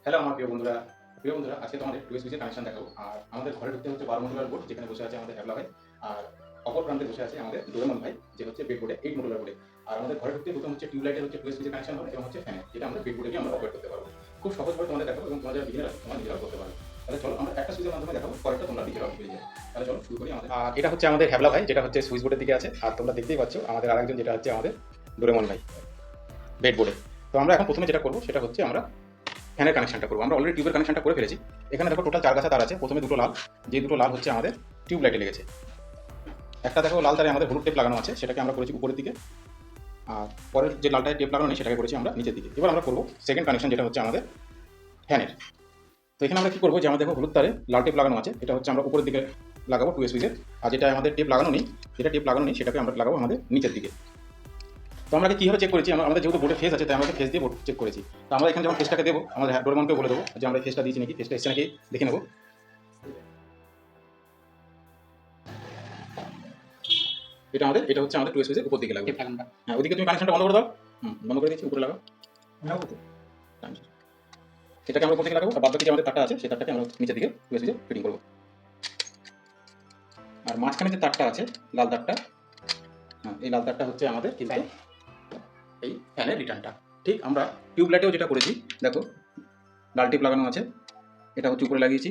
Hello আমার প্রিয় বন্ধুরা আজকে তোমাদের টু সুইচের কানেকশন দেখাবো। আর আমাদের ঘরে ঢুকতে হচ্ছে 12 মডুলার বোর্ড, যেখানে বসে আছে আমাদের হ্যাবলা ভাই। আর অপর প্রান্তে বসে আছে আমাদের ডোরেমন ভাই, যে হচ্ছে বেড বোর্ডে 8 মডুলার বোর্ডে। আর আমাদের ঘরে ঢুকতে প্রথম হচ্ছে টিউবলাইটের হচ্ছে টু সুইচের কানেকশন হবে এবং হচ্ছে ফ্যান, যেটা আমরা বেড বোর্ডে গিয়ে আমরা অপারেট করতে পারবো। খুব সহজভাবে তোমাদের দেখাবো এবং তোমাদের বিগিনার আছে তোমরা নিজেরাও করতে পারো। তাহলে চলো আমরা একটা সুইচের মাধ্যমে দেখাবো, পরেরটা তোমরা নিজেরাও পেয়ে যাবে। তাহলে চলো শুরু করি। আমাদের আর এটা হচ্ছে আমাদের হ্যাবলা ভাই, যেটা হচ্ছে সুইচ বোর্ডের দিকে আছে। আর তোমরা দেখতেই পাচ্ছ আমাদের আরেকজন, যেটা হচ্ছে আমাদের ডোরেমন ভাই, বেড বোর্ডে। তো আমরা এখন প্রথমে যেটা করবো সেটা হচ্ছে আমরা ফ্যানের কানেকশনটা করবো। আমরা অলরেডি টিউবের কানেকশনটা করে ফেলেছি। এখানে দেখো টোটাল 4 গাছা তার আছে। প্রথমে দুটো লাল, যে দুটো লাল হচ্ছে আমাদের টিউব লাইটে লেগেছে। একটা দেখো লাল তারে আমাদের হলুদ টেপ লাগানো আছে, সেটাকে আমরা করেছি উপরের দিকে। আর পরের যে লালটায় টেপ লাগানো নেই সেটাকে করেছি আমরা নিচের দিকে। এবার আমরা করবো সেকেন্ড কানেকশন, যেটা হচ্ছে আমাদের ফ্যানের। তো এখানে আমরা কি করবো, যে আমাদের দেখো হলুদ তারে লাল টেপ লাগানো আছে, এটা হচ্ছে আমরা উপরের দিকে লাগাবো টু সুইচের। আর যেটা আমাদের টেপ লাগানো নেই, সেটাকে আমরা লাগাবো আমাদের নিচের দিকে। তো আমরা কীভাবে চেক করেছি, আমাদের যেহেতু বোর্ডে ফেস আছে তাই আমরা ফেস দিয়ে বোর্ড চেক করেছি। তো আমরা এখানে যখন ফেসটাকে দেবো, আমাদের ডোরেমনকে বলে দেবো যে আমরা ফেসটা দিয়েছি নাকি, ফেসটা এসছে নাকি দেখে নেবো। এটা হচ্ছে আমাদের টু সুইচের উপর দিকে লাগবে। হ্যাঁ, ওদিকে তুমি কানেকশনটা বন্ধ করে দাও। বন্ধ করে দিচ্ছি, উপরে লাগাও। সেটাকে আমরা উপর দিকে লাগাবো, আর বাদ বাকি যে আমাদের তারটা আছে সেই তারটাকে আমরা নিচের দিকে টু সুইচে ফিটিং করবো। আর মাঝখানে যে তারটা আছে, লাল তারটা, এই লাল তারটা হচ্ছে আমাদের কিন্তু এই ফ্যানের রিটার্নটা। ঠিক আমরা টিউবলাইটেও যেটা করেছি, দেখো লাল টেপ লাগানো আছে, এটা হচ্ছে উপরে লাগিয়েছি।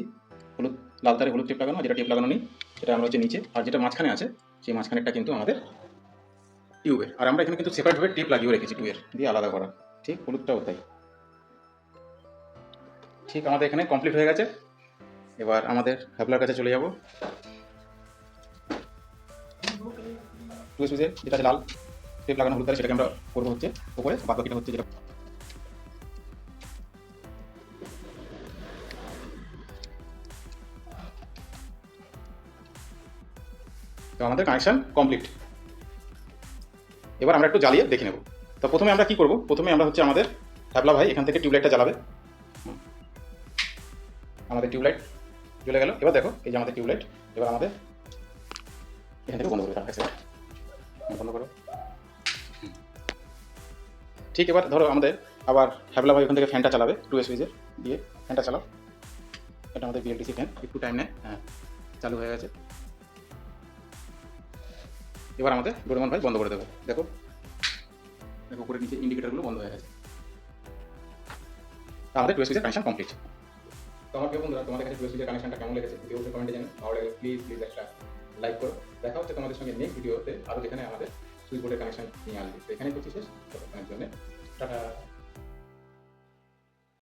হলুদ লাল তারে হলুদ টেপ লাগানো, যেটা টেপ লাগানো নেই সেটা আমরা হচ্ছে নিচে। আর যেটা মাঝখানে আছে সেই মাঝখানেরটা কিন্তু আমাদের টিউবের। আর আমরা এখানে কিন্তু সেপারেটভাবে টেপ লাগিয়েও রেখেছি টুয়ের দিয়ে আলাদা করা। ঠিক হলুদটাও তাই। ঠিক আমাদের এখানে কমপ্লিট হয়ে গেছে। এবার আমাদের হ্যাবলার কাছে চলে যাব। টু সুইচে যেটা আছে লাল টেপ লাগানো হলুদ তারে, সেটাকে আমরা করবো হচ্ছে উপরে, বাদ বাকিটা হচ্ছে যেটা। তো আমাদের কানেকশন কমপ্লিট। এবার আমরা একটু জ্বালিয়ে দেখে নেব। তো প্রথমে আমরা কি করব, প্রথমে আমরা হচ্ছে আমাদের হ্যাবলা ভাই এখান থেকে টিউবলাইটটা জ্বালাবে। আমাদের টিউবলাইট জ্বলে গেল। এবার দেখো এই যে আমাদের টিউবলাইট। এবার আমাদের এখান থেকে বন্ধ করে দাও, বন্ধ করো। ঠিক এবার ধরো আমাদের আবার হ্যাবলা ভাই ওখান থেকে ফ্যানটা চালাবে, টু সুইচের দিয়ে ফ্যানটা চালাও। এটা আমাদের বিএলডিসি ফ্যান, একটু টাইম নেয়। হ্যাঁ, চালু হয়ে গেছে। এবার আমাদের ডোরেমন ভাই বন্ধ করে দেবো। দেখো দেখো উপরে নিচে ইন্ডিকেটারগুলো বন্ধ হয়ে গেছে। আমাদের টু সুইচের কানেকশন কমপ্লিট। তো আমার প্রিয় বন্ধুরা, তোমাদের কাছে টু সুইচের কানেকশনটা কেমন লেগেছে ভিডিওতে কমেন্টে জানাও। ভালো লাগলে প্লিজ একটা লাইক করো। দেখা হচ্ছে তোমাদের সঙ্গে নেক্সট ভিডিওতে, আরও যেখানে আমাদের সুইচ বোর্ডের কানেকশন নিয়ে আসবে। তো এখানেই করছি শেষ। ততক্ষণের জন্য টাটা।